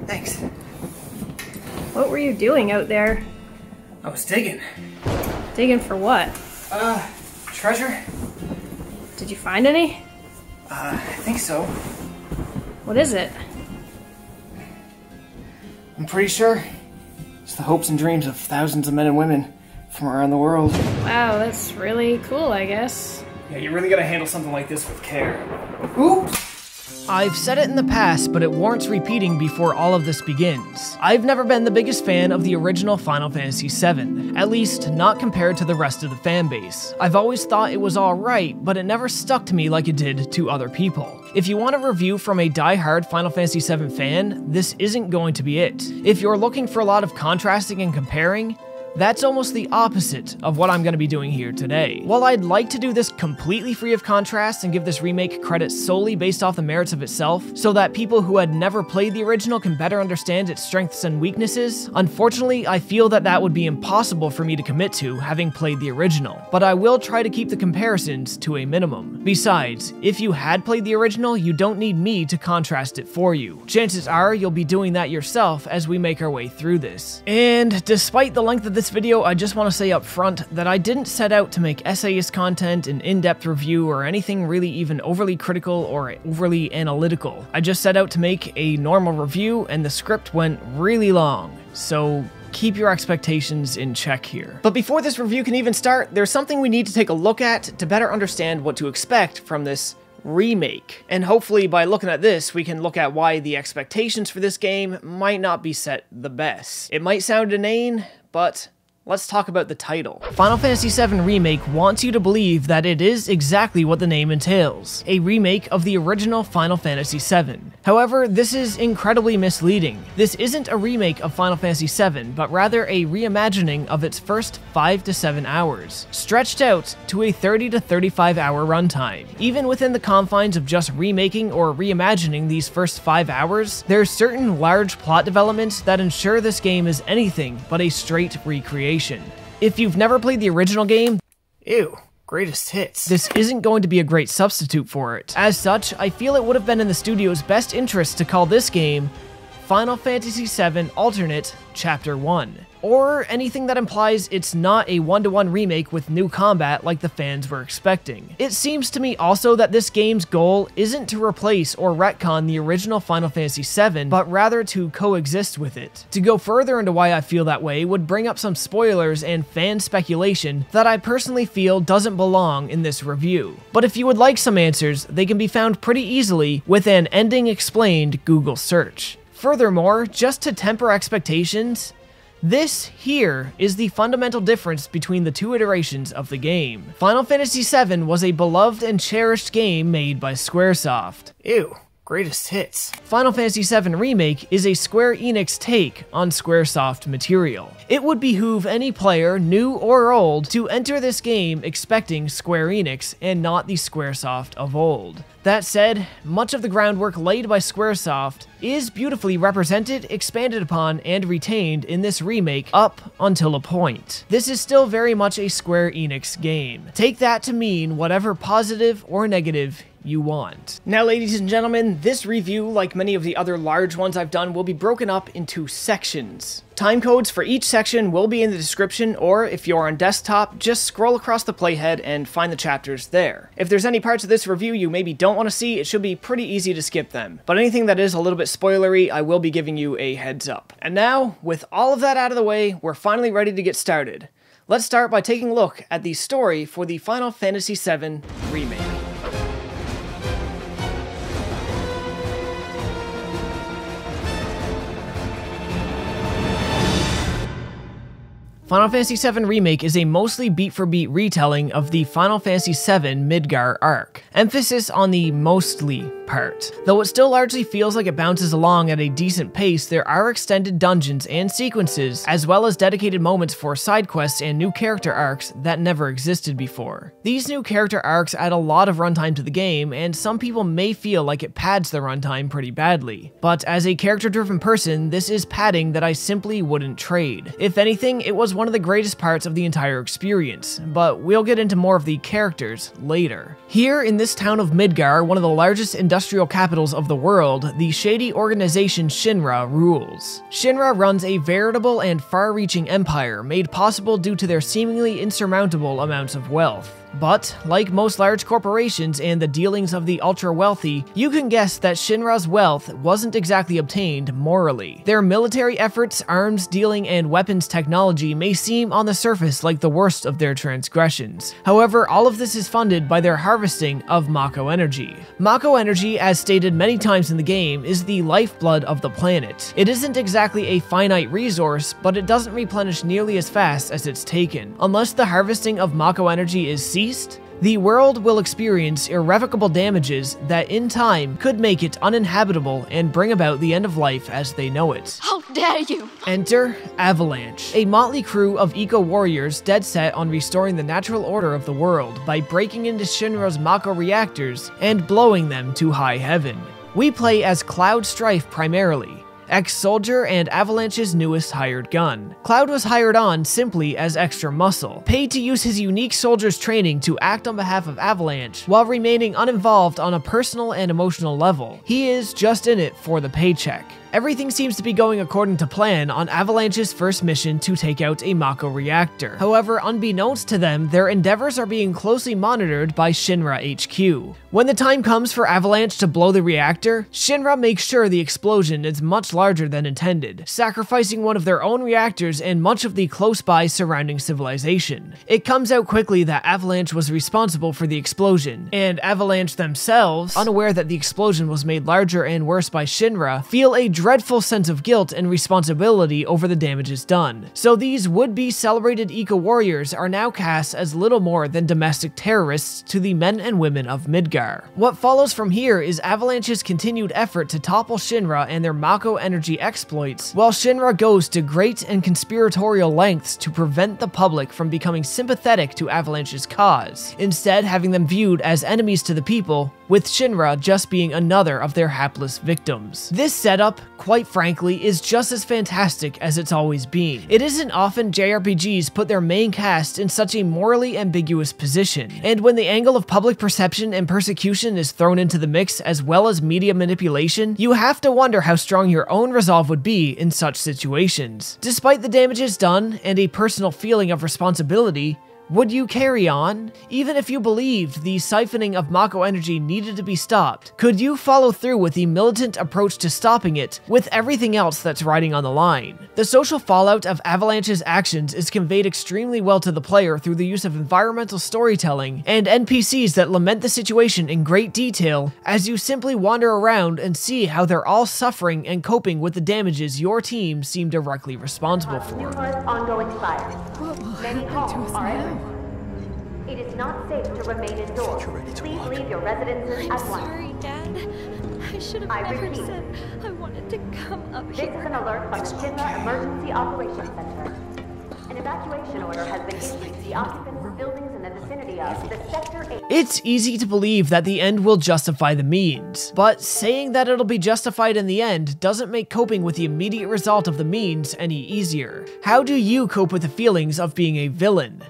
Thanks. What were you doing out there? I was digging. Digging for what? Treasure? Did you find any? I think so. What is it? I'm pretty sure it's the hopes and dreams of thousands of men and women from around the world. Wow, that's really cool, I guess. Yeah, you really gotta handle something like this with care. Oops! I've said it in the past, but it warrants repeating before all of this begins. I've never been the biggest fan of the original Final Fantasy VII, at least not compared to the rest of the fanbase. I've always thought it was alright, but it never stuck to me like it did to other people. If you want a review from a die-hard Final Fantasy VII fan, this isn't going to be it. If you're looking for a lot of contrasting and comparing, that's almost the opposite of what I'm going to be doing here today. While I'd like to do this completely free of contrast and give this remake credit solely based off the merits of itself, so that people who had never played the original can better understand its strengths and weaknesses, unfortunately I feel that that would be impossible for me to commit to having played the original, but I will try to keep the comparisons to a minimum. Besides, if you had played the original, you don't need me to contrast it for you. Chances are you'll be doing that yourself as we make our way through this. And despite the length of this video, I just want to say up front that I didn't set out to make essayist content, an in-depth review, or anything really even overly critical or overly analytical. I just set out to make a normal review, and the script went really long, so keep your expectations in check here. But before this review can even start, there's something we need to take a look at to better understand what to expect from this remake. And hopefully by looking at this, we can look at why the expectations for this game might not be set the best. It might sound inane, but let's talk about the title. Final Fantasy VII Remake wants you to believe that it is exactly what the name entails, a remake of the original Final Fantasy VII. However, this is incredibly misleading. This isn't a remake of Final Fantasy VII, but rather a reimagining of its first 5 to 7 hours, stretched out to a 30 to 35 hour runtime. Even within the confines of just remaking or reimagining these first 5 hours, there's certain large plot developments that ensure this game is anything but a straight recreation. If you've never played the original game, ew, greatest hits, this isn't going to be a great substitute for it. As such, I feel it would have been in the studio's best interest to call this game Final Fantasy VII Alternate Chapter 1. Or anything that implies it's not a one-to-one remake with new combat like the fans were expecting. It seems to me also that this game's goal isn't to replace or retcon the original Final Fantasy VII, but rather to coexist with it. To go further into why I feel that way would bring up some spoilers and fan speculation that I personally feel doesn't belong in this review. But if you would like some answers, they can be found pretty easily with an ending explained Google search. Furthermore, just to temper expectations, this here is the fundamental difference between the two iterations of the game. Final Fantasy VII was a beloved and cherished game made by Squaresoft. Ew, greatest hits. Final Fantasy VII Remake is a Square Enix take on Squaresoft material. It would behoove any player, new or old, to enter this game expecting Square Enix and not the Squaresoft of old. That said, much of the groundwork laid by Squaresoft is beautifully represented, expanded upon, and retained in this remake up until a point. This is still very much a Square Enix game. Take that to mean whatever positive or negative you want. Now, ladies and gentlemen, this review, like many of the other large ones I've done, will be broken up into sections. Timecodes for each section will be in the description, or if you're on desktop, just scroll across the playhead and find the chapters there. If there's any parts of this review you maybe don't want to see, it should be pretty easy to skip them. But anything that is a little bit spoilery, I will be giving you a heads up. And now, with all of that out of the way, we're finally ready to get started. Let's start by taking a look at the story for the Final Fantasy VII Remake. Final Fantasy VII Remake is a mostly beat-for-beat retelling of the Final Fantasy VII Midgar arc. Emphasis on the mostly part. Though it still largely feels like it bounces along at a decent pace, there are extended dungeons and sequences, as well as dedicated moments for side quests and new character arcs that never existed before. These new character arcs add a lot of runtime to the game, and some people may feel like it pads the runtime pretty badly. But as a character-driven person, this is padding that I simply wouldn't trade. If anything, it was one one of the greatest parts of the entire experience, but we'll get into more of the characters later. Here in this town of Midgar, one of the largest industrial capitals of the world, the shady organization Shinra rules. Shinra runs a veritable and far-reaching empire made possible due to their seemingly insurmountable amounts of wealth. But, like most large corporations and the dealings of the ultra-wealthy, you can guess that Shinra's wealth wasn't exactly obtained morally. Their military efforts, arms dealing, and weapons technology may seem on the surface like the worst of their transgressions. However, all of this is funded by their harvesting of Mako energy. Mako energy, as stated many times in the game, is the lifeblood of the planet. It isn't exactly a finite resource, but it doesn't replenish nearly as fast as it's taken. Unless the harvesting of Mako energy is ceased, the world will experience irrevocable damages that in time could make it uninhabitable and bring about the end of life as they know it. How dare you! Enter Avalanche, a motley crew of eco-warriors dead set on restoring the natural order of the world by breaking into Shinra's Mako reactors and blowing them to high heaven. We play as Cloud Strife primarily, ex-soldier and Avalanche's newest hired gun. Cloud was hired on simply as extra muscle, paid to use his unique soldier's training to act on behalf of Avalanche while remaining uninvolved on a personal and emotional level. He is just in it for the paycheck. Everything seems to be going according to plan on Avalanche's first mission to take out a Mako reactor. However, unbeknownst to them, their endeavors are being closely monitored by Shinra HQ. When the time comes for Avalanche to blow the reactor, Shinra makes sure the explosion is much larger than intended, sacrificing one of their own reactors and much of the close-by surrounding civilization. It comes out quickly that Avalanche was responsible for the explosion, and Avalanche themselves, unaware that the explosion was made larger and worse by Shinra, feel a dreadful sense of guilt and responsibility over the damages done. So these would-be celebrated eco-warriors are now cast as little more than domestic terrorists to the men and women of Midgar. What follows from here is Avalanche's continued effort to topple Shinra and their Mako energy exploits, while Shinra goes to great and conspiratorial lengths to prevent the public from becoming sympathetic to Avalanche's cause, instead having them viewed as enemies to the people, with Shinra just being another of their hapless victims. This setup, quite frankly, is just as fantastic as it's always been. It isn't often JRPGs put their main cast in such a morally ambiguous position, and when the angle of public perception and persecution is thrown into the mix as well as media manipulation, you have to wonder how strong your own resolve would be in such situations. Despite the damages done and a personal feeling of responsibility, would you carry on? Even if you believed the siphoning of Mako energy needed to be stopped, could you follow through with the militant approach to stopping it with everything else that's riding on the line? The social fallout of Avalanche's actions is conveyed extremely well to the player through the use of environmental storytelling and NPCs that lament the situation in great detail as you simply wander around and see how they're all suffering and coping with the damages your team seem directly responsible for. Numerous ongoing fires. What will Many happen to homes us are at now? risk. It is not safe to remain indoors. Please leave your residences I'm at once. sorry, Dad. I should have I never repeat. said I wanted to come up This is here. an alert from the Shinra Emergency Operations Center. An evacuation order has been issued to the occupants of buildings in the vicinity of the Sector 8. It's easy to believe that the end will justify the means, but saying that it'll be justified in the end doesn't make coping with the immediate result of the means any easier. How do you cope with the feelings of being a villain?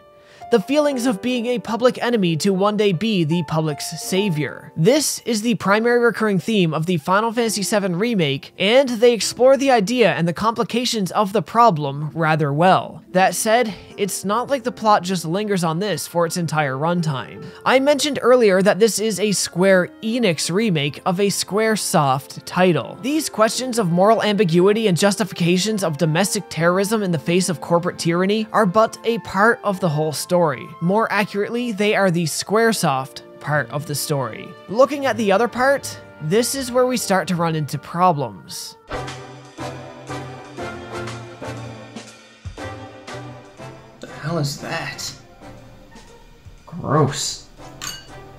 The feelings of being a public enemy to one day be the public's savior. This is the primary recurring theme of the Final Fantasy VII Remake, and they explore the idea and the complications of the problem rather well. That said, it's not like the plot just lingers on this for its entire runtime. I mentioned earlier that this is a Square Enix remake of a Squaresoft title. These questions of moral ambiguity and justifications of domestic terrorism in the face of corporate tyranny are but a part of the whole story. More accurately, they are the Squaresoft part of the story. Looking at the other part, this is where we start to run into problems. The hell is that? Gross.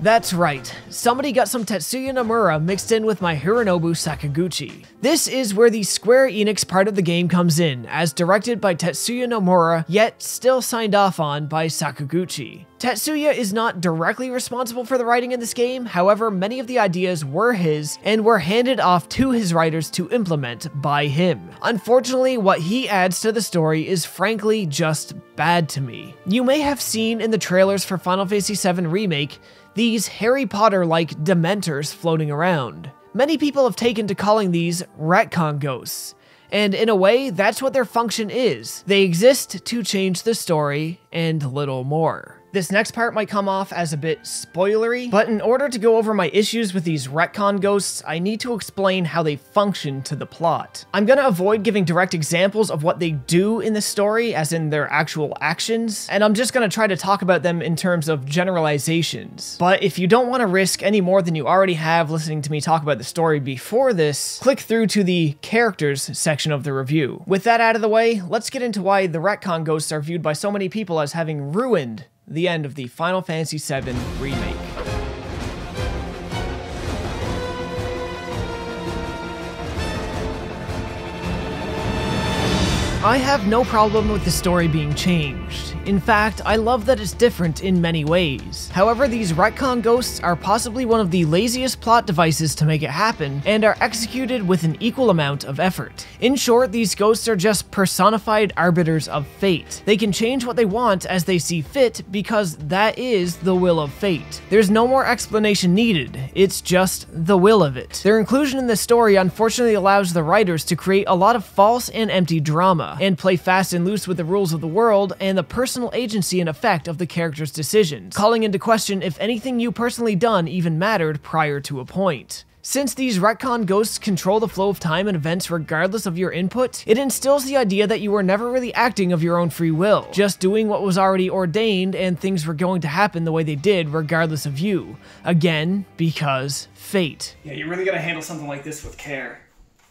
That's right, somebody got some Tetsuya Nomura mixed in with my Hironobu Sakaguchi. This is where the Square Enix part of the game comes in, as directed by Tetsuya Nomura, yet still signed off on by Sakaguchi. Tetsuya is not directly responsible for the writing in this game, however many of the ideas were his and were handed off to his writers to implement by him. Unfortunately, what he adds to the story is frankly just bad to me. You may have seen in the trailers for Final Fantasy VII Remake these Harry Potter-like Dementors floating around. Many people have taken to calling these Retcon Ghosts, and in a way, that's what their function is. They exist to change the story and little more. This next part might come off as a bit spoilery, but in order to go over my issues with these retcon ghosts, I need to explain how they function to the plot. I'm gonna avoid giving direct examples of what they do in the story, as in their actual actions, and I'm just gonna try to talk about them in terms of generalizations. But if you don't want to risk any more than you already have listening to me talk about the story before this, click through to the characters section of the review. With that out of the way, let's get into why the retcon ghosts are viewed by so many people as having ruined the end of the Final Fantasy VII Remake. I have no problem with the story being changed. In fact, I love that it's different in many ways. However, these retcon ghosts are possibly one of the laziest plot devices to make it happen, and are executed with an equal amount of effort. In short, these ghosts are just personified arbiters of fate. They can change what they want as they see fit, because that is the will of fate. There's no more explanation needed, it's just the will of it. Their inclusion in the story unfortunately allows the writers to create a lot of false and empty drama, and play fast and loose with the rules of the world and the personal agency and effect of the character's decisions, calling into question if anything you personally done even mattered prior to a point. Since these retcon ghosts control the flow of time and events regardless of your input, it instills the idea that you were never really acting of your own free will, just doing what was already ordained and things were going to happen the way they did regardless of you. Again, because fate. Yeah, you really gotta handle something like this with care.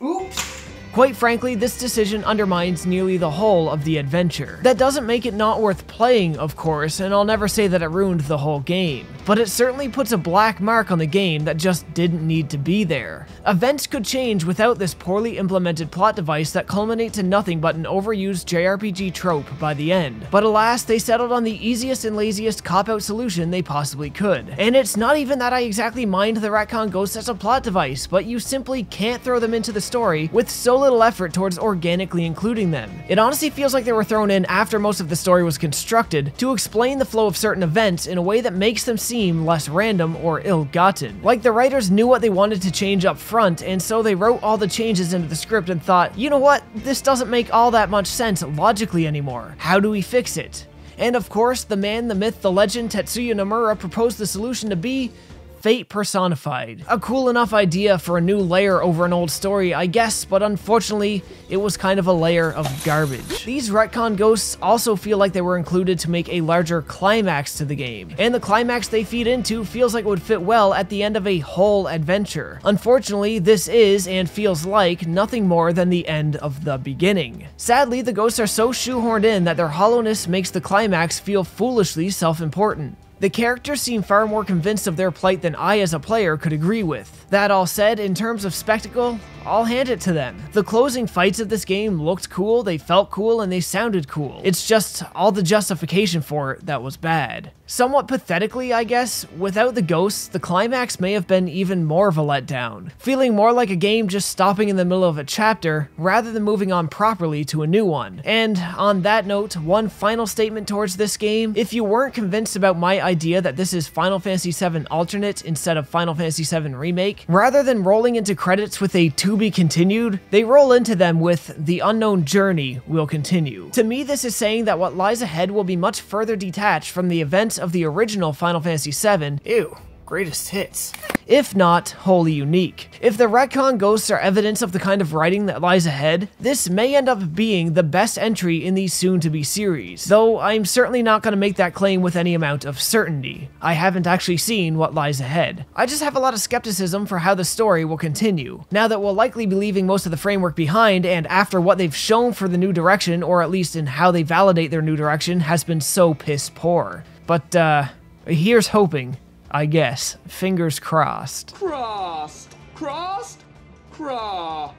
Oops! Quite frankly, this decision undermines nearly the whole of the adventure. That doesn't make it not worth playing, of course, and I'll never say that it ruined the whole game, but it certainly puts a black mark on the game that just didn't need to be there. Events could change without this poorly implemented plot device that culminates in nothing but an overused JRPG trope by the end. But alas, they settled on the easiest and laziest cop-out solution they possibly could. And it's not even that I exactly mind the retcon ghosts as a plot device, but you simply can't throw them into the story with so little effort towards organically including them. It honestly feels like they were thrown in after most of the story was constructed to explain the flow of certain events in a way that makes them seem less random or ill-gotten. Like the writers knew what they wanted to change up front, and so they wrote all the changes into the script and thought, you know what, this doesn't make all that much sense logically anymore. How do we fix it? And of course, the man, the myth, the legend, Tetsuya Nomura proposed the solution to be fate personified. A cool enough idea for a new layer over an old story, I guess, but unfortunately, it was kind of a layer of garbage. These retcon ghosts also feel like they were included to make a larger climax to the game, and the climax they feed into feels like it would fit well at the end of a whole adventure. Unfortunately, this is, and feels like, nothing more than the end of the beginning. Sadly, the ghosts are so shoehorned in that their hollowness makes the climax feel foolishly self-important. The characters seem far more convinced of their plight than I as a player could agree with. That all said, in terms of spectacle, I'll hand it to them. The closing fights of this game looked cool, they felt cool, and they sounded cool. It's just all the justification for it that was bad. Somewhat pathetically, I guess, without the ghosts, the climax may have been even more of a letdown, feeling more like a game just stopping in the middle of a chapter rather than moving on properly to a new one. And on that note, one final statement towards this game: if you weren't convinced about my idea that this is Final Fantasy VII Alternate instead of Final Fantasy VII Remake, rather than rolling into credits with a to be continued, they roll into them with the unknown journey will continue. To me, this is saying that what lies ahead will be much further detached from the events of the original Final Fantasy VII. Ew. Greatest hits. If not, wholly unique. If the retcon ghosts are evidence of the kind of writing that lies ahead, this may end up being the best entry in the soon-to-be series, though I'm certainly not going to make that claim with any amount of certainty. I haven't actually seen what lies ahead. I just have a lot of skepticism for how the story will continue, now that we'll likely be leaving most of the framework behind, and after what they've shown for the new direction, or at least in how they validate their new direction, has been so piss poor. But, here's hoping. I guess. Fingers crossed. Crossed. Crossed? Craw.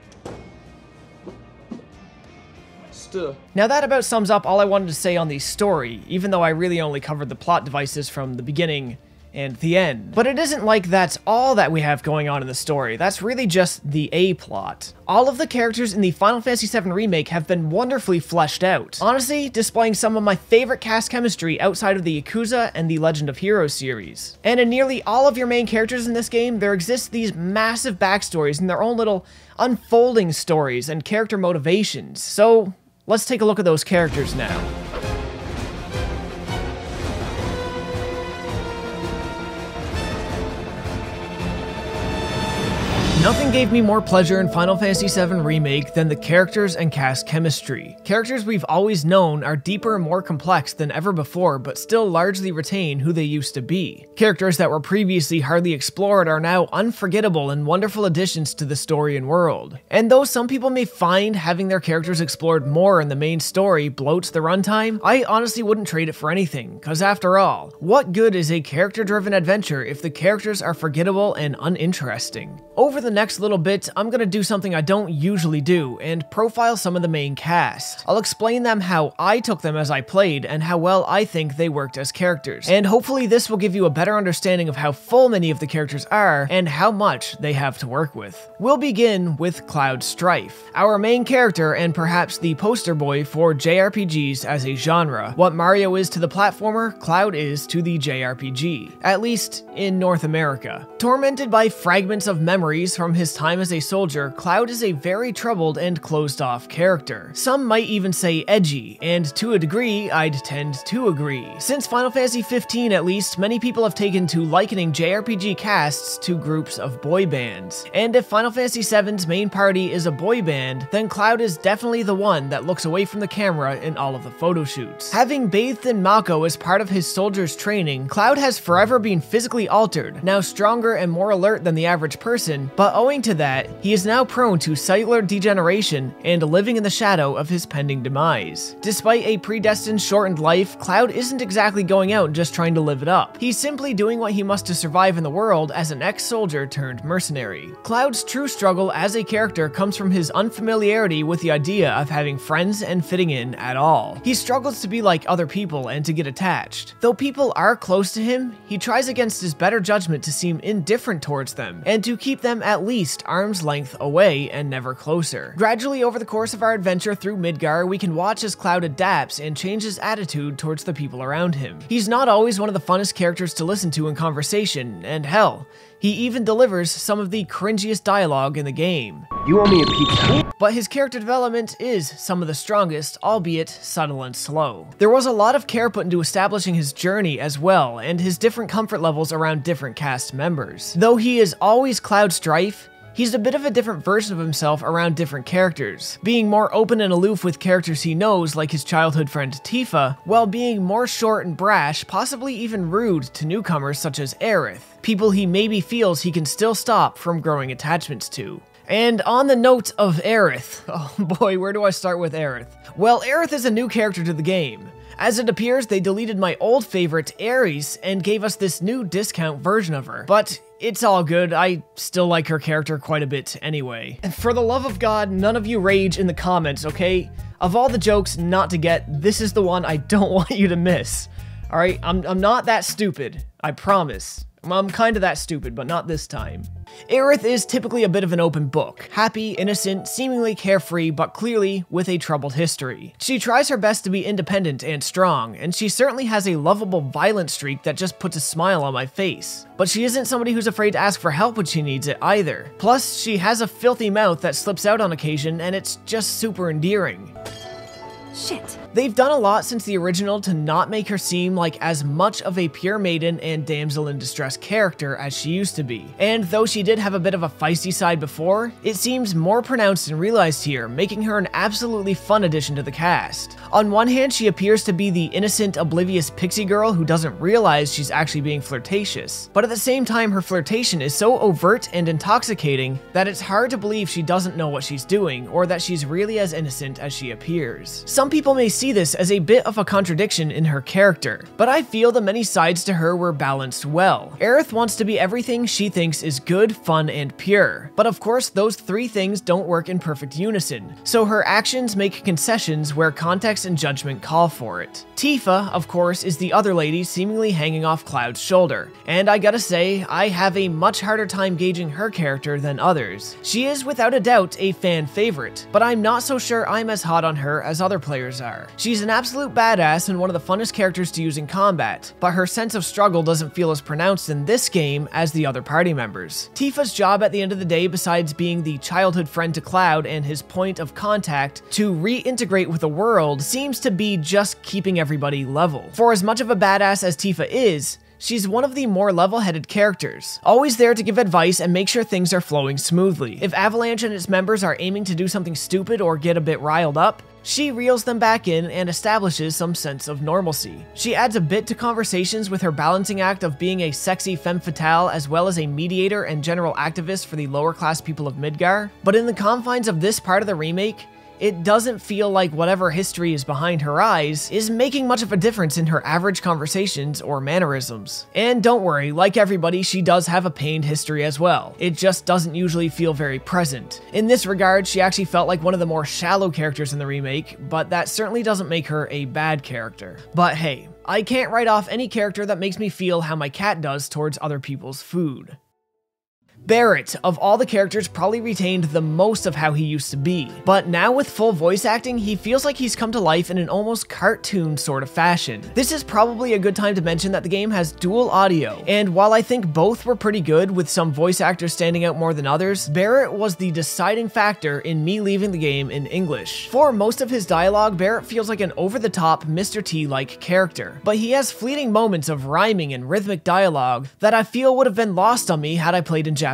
Now that about sums up all I wanted to say on the story, even though I really only covered the plot devices from the beginning and the end. But it isn't like that's all that we have going on in the story, that's really just the A-plot. All of the characters in the Final Fantasy VII Remake have been wonderfully fleshed out, honestly displaying some of my favorite cast chemistry outside of the Yakuza and the Legend of Heroes series. And in nearly all of your main characters in this game, there exist these massive backstories and their own little unfolding stories and character motivations. So let's take a look at those characters now. Nothing gave me more pleasure in Final Fantasy VII Remake than the characters and cast chemistry. Characters we've always known are deeper and more complex than ever before, but still largely retain who they used to be. Characters that were previously hardly explored are now unforgettable and wonderful additions to the story and world. And though some people may find having their characters explored more in the main story bloats the runtime, I honestly wouldn't trade it for anything, cause after all, what good is a character-driven adventure if the characters are forgettable and uninteresting? Over the next little bit, I'm gonna do something I don't usually do and profile some of the main cast. I'll explain them how I took them as I played and how well I think they worked as characters. And hopefully this will give you a better understanding of how full many of the characters are and how much they have to work with. We'll begin with Cloud Strife, our main character and perhaps the poster boy for JRPGs as a genre. What Mario is to the platformer, Cloud is to the JRPG, at least in North America. Tormented by fragments of memories from his time as a soldier, Cloud is a very troubled and closed-off character. Some might even say edgy, and to a degree, I'd tend to agree. Since Final Fantasy XV at least, many people have taken to likening JRPG casts to groups of boy bands. And if Final Fantasy VII's main party is a boy band, then Cloud is definitely the one that looks away from the camera in all of the photo shoots. Having bathed in Mako as part of his soldier's training, Cloud has forever been physically altered, now stronger and more alert than the average person, but owing to that, he is now prone to cellular degeneration and living in the shadow of his pending demise. Despite a predestined shortened life, Cloud isn't exactly going out just trying to live it up. He's simply doing what he must to survive in the world as an ex-soldier turned mercenary. Cloud's true struggle as a character comes from his unfamiliarity with the idea of having friends and fitting in at all. He struggles to be like other people and to get attached. Though people are close to him, he tries against his better judgment to seem indifferent towards them and to keep them at least arm's length away and never closer. Gradually over the course of our adventure through Midgar, we can watch as Cloud adapts and changes attitude towards the people around him. He's not always one of the funnest characters to listen to in conversation, and hell, he even delivers some of the cringiest dialogue in the game. You owe me a pizza. But his character development is some of the strongest, albeit subtle and slow. There was a lot of care put into establishing his journey as well, and his different comfort levels around different cast members. Though he is always Cloud Strife, he's a bit of a different version of himself around different characters, being more open and aloof with characters he knows like his childhood friend Tifa, while being more short and brash, possibly even rude to newcomers such as Aerith, people he maybe feels he can still stop from growing attachments to. And on the note of Aerith, oh boy, where do I start with Aerith? Well, Aerith is a new character to the game. As it appears, they deleted my old favorite, Ares, and gave us this new discount version of her. But it's all good, I still like her character quite a bit anyway. And for the love of God, none of you rage in the comments, okay? Of all the jokes not to get, this is the one I don't want you to miss. Alright, I'm not that stupid, I promise. I'm kinda that stupid, but not this time. Aerith is typically a bit of an open book. Happy, innocent, seemingly carefree, but clearly with a troubled history. She tries her best to be independent and strong, and she certainly has a lovable violent streak that just puts a smile on my face. But she isn't somebody who's afraid to ask for help when she needs it either. Plus, she has a filthy mouth that slips out on occasion, and it's just super endearing. Shit. They've done a lot since the original to not make her seem like as much of a pure maiden and damsel in distress character as she used to be. And though she did have a bit of a feisty side before, it seems more pronounced and realized here, making her an absolutely fun addition to the cast. On one hand, she appears to be the innocent, oblivious pixie girl who doesn't realize she's actually being flirtatious. But at the same time, her flirtation is so overt and intoxicating that it's hard to believe she doesn't know what she's doing, or that she's really as innocent as she appears. Some people may see see this as a bit of a contradiction in her character, but I feel the many sides to her were balanced well. Aerith wants to be everything she thinks is good, fun, and pure, but of course those three things don't work in perfect unison, so her actions make concessions where context and judgment call for it. Tifa, of course, is the other lady seemingly hanging off Cloud's shoulder, and I gotta say, I have a much harder time gauging her character than others. She is without a doubt a fan favorite, but I'm not so sure I'm as hot on her as other players are. She's an absolute badass and one of the funnest characters to use in combat, but her sense of struggle doesn't feel as pronounced in this game as the other party members. Tifa's job at the end of the day, besides being the childhood friend to Cloud and his point of contact to reintegrate with the world, seems to be just keeping everybody level. For as much of a badass as Tifa is, she's one of the more level-headed characters, always there to give advice and make sure things are flowing smoothly. If Avalanche and its members are aiming to do something stupid or get a bit riled up, she reels them back in and establishes some sense of normalcy. She adds a bit to conversations with her balancing act of being a sexy femme fatale as well as a mediator and general activist for the lower class people of Midgar, but in the confines of this part of the remake, it doesn't feel like whatever history is behind her eyes is making much of a difference in her average conversations or mannerisms. And don't worry, like everybody, she does have a pained history as well. It just doesn't usually feel very present. In this regard, she actually felt like one of the more shallow characters in the remake, but that certainly doesn't make her a bad character. But hey, I can't write off any character that makes me feel how my cat does towards other people's food. Barrett, of all the characters, probably retained the most of how he used to be, but now with full voice acting, he feels like he's come to life in an almost cartoon sort of fashion. This is probably a good time to mention that the game has dual audio, and while I think both were pretty good, with some voice actors standing out more than others, Barrett was the deciding factor in me leaving the game in English. For most of his dialogue, Barrett feels like an over-the-top Mr. T-like character, but he has fleeting moments of rhyming and rhythmic dialogue that I feel would have been lost on me had I played in Japanese.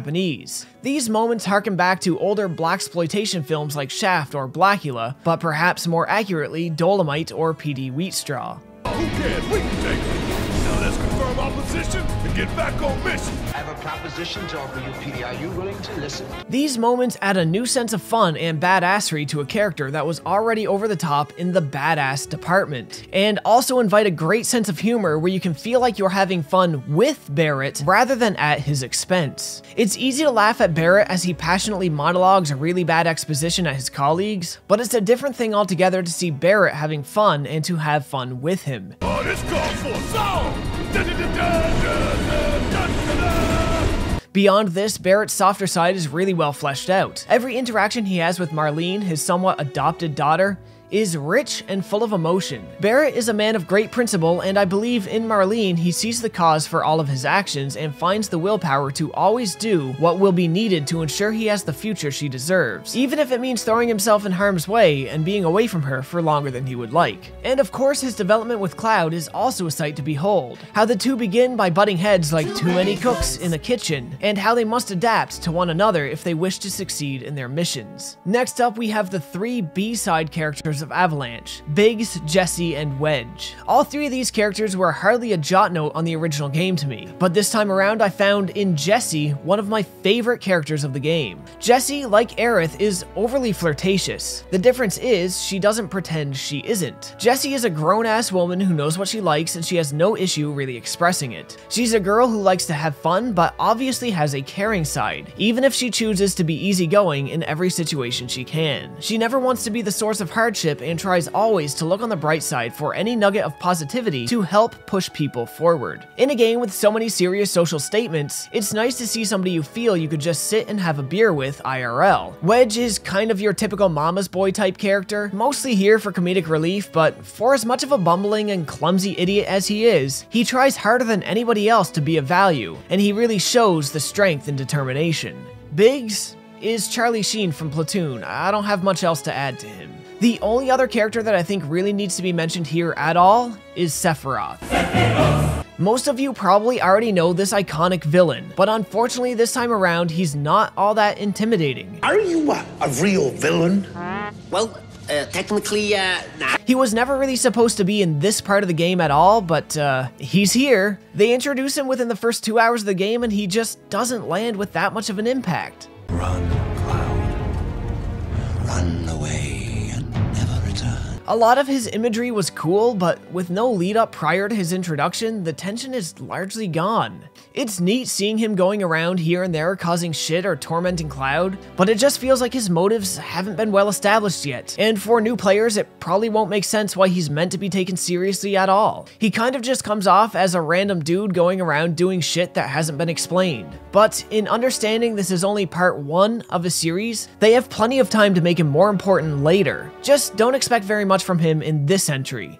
These moments harken back to older blaxploitation films like Shaft or Blackula, but perhaps more accurately, Dolomite or PD Wheatstraw. Who cares? We can take it. Now let's confirm our position and get back on mission. I have a proposition to offer you, PD. Are you willing to listen? These moments add a new sense of fun and badassery to a character that was already over the top in the badass department, and also invite a great sense of humor where you can feel like you're having fun with Barrett rather than at his expense. It's easy to laugh at Barrett as he passionately monologues a really bad exposition at his colleagues, but it's a different thing altogether to see Barrett having fun and to have fun with him. Oh, this calls for a song! Beyond this, Barrett's softer side is really well fleshed out. Every interaction he has with Marlene, his somewhat adopted daughter, is rich and full of emotion. Barrett is a man of great principle, and I believe in Marlene he sees the cause for all of his actions and finds the willpower to always do what will be needed to ensure he has the future she deserves, even if it means throwing himself in harm's way and being away from her for longer than he would like. And of course, his development with Cloud is also a sight to behold. How the two begin by butting heads like too many cooks in the kitchen, and how they must adapt to one another if they wish to succeed in their missions. Next up, we have the three B-side characters of Avalanche: Biggs, Jesse, and Wedge. All three of these characters were hardly a jot note on the original game to me, but this time around I found in Jesse one of my favorite characters of the game. Jesse, like Aerith, is overly flirtatious. The difference is she doesn't pretend she isn't. Jesse is a grown-ass woman who knows what she likes, and she has no issue really expressing it. She's a girl who likes to have fun, but obviously has a caring side, even if she chooses to be easygoing in every situation she can. She never wants to be the source of hardship and tries always to look on the bright side for any nugget of positivity to help push people forward. In a game with so many serious social statements, it's nice to see somebody you feel you could just sit and have a beer with IRL. Wedge is kind of your typical mama's boy type character, mostly here for comedic relief, but for as much of a bumbling and clumsy idiot as he is, he tries harder than anybody else to be of value, and he really shows the strength and determination. Biggs is Charlie Sheen from Platoon. I don't have much else to add to him. The only other character that I think really needs to be mentioned here at all is Sephiroth. Most of you probably already know this iconic villain, but unfortunately this time around he's not all that intimidating. Are you a real villain? Well, technically, nah. He was never really supposed to be in this part of the game at all, but he's here. They introduce him within the first 2 hours of the game and he just doesn't land with that much of an impact. Run, Cloud. Run away and never return. A lot of his imagery was cool, but with no lead up prior to his introduction, the tension is largely gone. It's neat seeing him going around here and there causing shit or tormenting Cloud, but it just feels like his motives haven't been well established yet, and for new players it probably won't make sense why he's meant to be taken seriously at all. He kind of just comes off as a random dude going around doing shit that hasn't been explained. But in understanding this is only part 1 of a series, they have plenty of time to make him more important later. Just don't expect very much from him in this entry.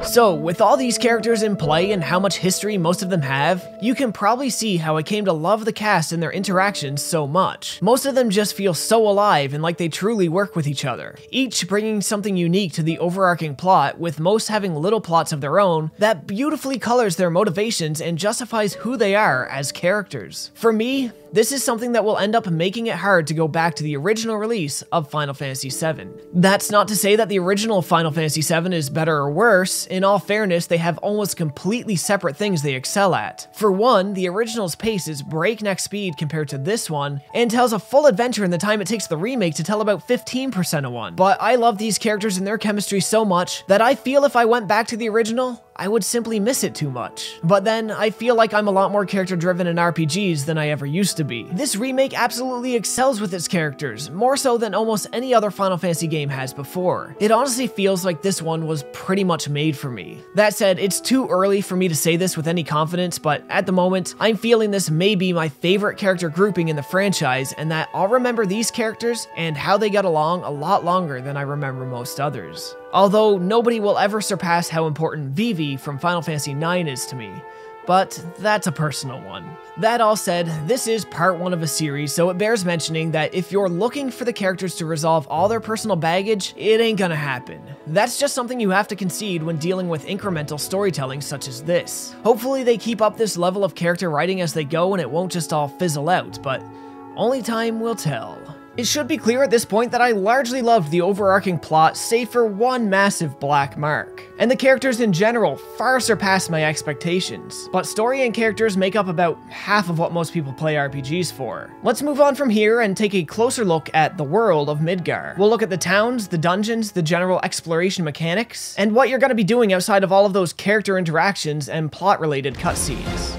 So, with all these characters in play and how much history most of them have, you can probably see how I came to love the cast and their interactions so much. Most of them just feel so alive and like they truly work with each other, each bringing something unique to the overarching plot, with most having little plots of their own that beautifully colors their motivations and justifies who they are as characters. For me, this is something that will end up making it hard to go back to the original release of Final Fantasy VII. That's not to say that the original Final Fantasy VII is better or worse. In all fairness, they have almost completely separate things they excel at. For one, the original's pace is breakneck speed compared to this one, and tells a full adventure in the time it takes the remake to tell about 15% of one. But I love these characters and their chemistry so much that I feel if I went back to the original, I would simply miss it too much. But then, I feel like I'm a lot more character-driven in RPGs than I ever used to be. This remake absolutely excels with its characters, more so than almost any other Final Fantasy game has before. It honestly feels like this one was pretty much made for me. That said, it's too early for me to say this with any confidence, but at the moment, I'm feeling this may be my favorite character grouping in the franchise, and that I'll remember these characters and how they got along a lot longer than I remember most others. Although nobody will ever surpass how important Vivi from Final Fantasy IX is to me, but that's a personal one. That all said, this is part 1 of a series, so it bears mentioning that if you're looking for the characters to resolve all their personal baggage, it ain't gonna happen. That's just something you have to concede when dealing with incremental storytelling such as this. Hopefully they keep up this level of character writing as they go and it won't just all fizzle out, but only time will tell. It should be clear at this point that I largely loved the overarching plot, save for one massive black mark. And the characters in general far surpassed my expectations, but story and characters make up about half of what most people play RPGs for. Let's move on from here and take a closer look at the world of Midgar. We'll look at the towns, the dungeons, the general exploration mechanics, and what you're going to be doing outside of all of those character interactions and plot-related cutscenes.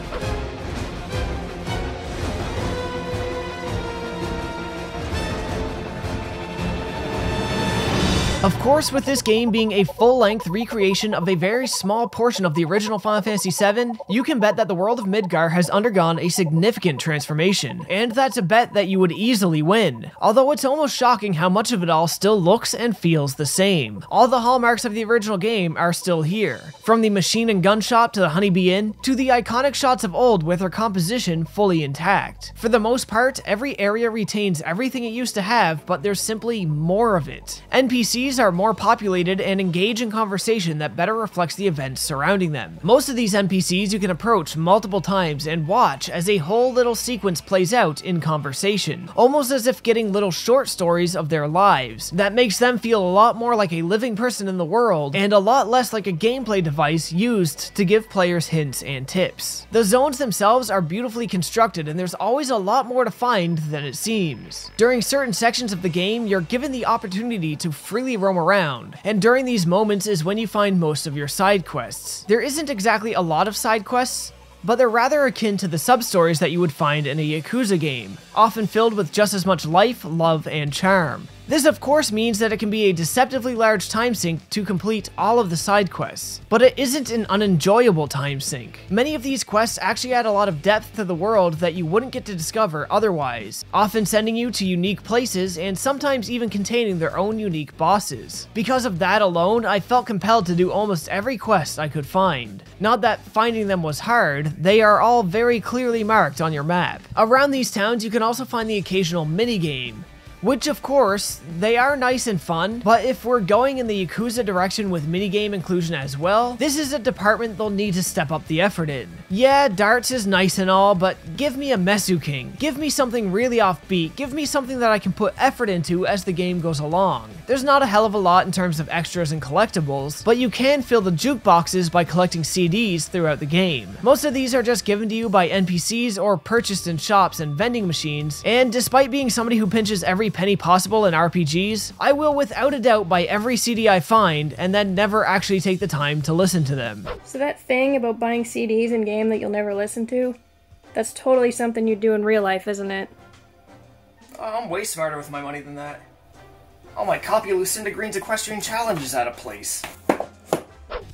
Of course, with this game being a full-length recreation of a very small portion of the original Final Fantasy VII, you can bet that the world of Midgar has undergone a significant transformation, and that's a bet that you would easily win. Although it's almost shocking how much of it all still looks and feels the same. All the hallmarks of the original game are still here, from the machine and gun shop to the Honeybee Inn, to the iconic shots of old with their composition fully intact. For the most part, every area retains everything it used to have, but there's simply more of it. NPCs are more populated and engage in conversation that better reflects the events surrounding them. Most of these NPCs you can approach multiple times and watch as a whole little sequence plays out in conversation, almost as if getting little short stories of their lives. That makes them feel a lot more like a living person in the world, and a lot less like a gameplay device used to give players hints and tips. The zones themselves are beautifully constructed, and there's always a lot more to find than it seems. During certain sections of the game, you're given the opportunity to freely roam around, and during these moments is when you find most of your side quests. There isn't exactly a lot of side quests, but they're rather akin to the sub-stories that you would find in a Yakuza game, often filled with just as much life, love, and charm. This of course means that it can be a deceptively large time sink to complete all of the side quests, but it isn't an unenjoyable time sink. Many of these quests actually add a lot of depth to the world that you wouldn't get to discover otherwise, often sending you to unique places and sometimes even containing their own unique bosses. Because of that alone, I felt compelled to do almost every quest I could find. Not that finding them was hard, they are all very clearly marked on your map. Around these towns you can also find the occasional minigame, which of course, they are nice and fun, but if we're going in the Yakuza direction with minigame inclusion as well, this is a department they'll need to step up the effort in. Yeah, darts is nice and all, but give me a Mesu King. Give me something really offbeat. Give me something that I can put effort into as the game goes along. There's not a hell of a lot in terms of extras and collectibles, but you can fill the jukeboxes by collecting CDs throughout the game. Most of these are just given to you by NPCs or purchased in shops and vending machines, and despite being somebody who pinches every penny possible in RPGs, I will without a doubt buy every CD I find and then never actually take the time to listen to them. So that thing about buying CDs in game that you'll never listen to, that's totally something you do in real life, isn't it? Oh, I'm way smarter with my money than that. Oh, my copy of Lucinda Green's Equestrian Challenge is out of place.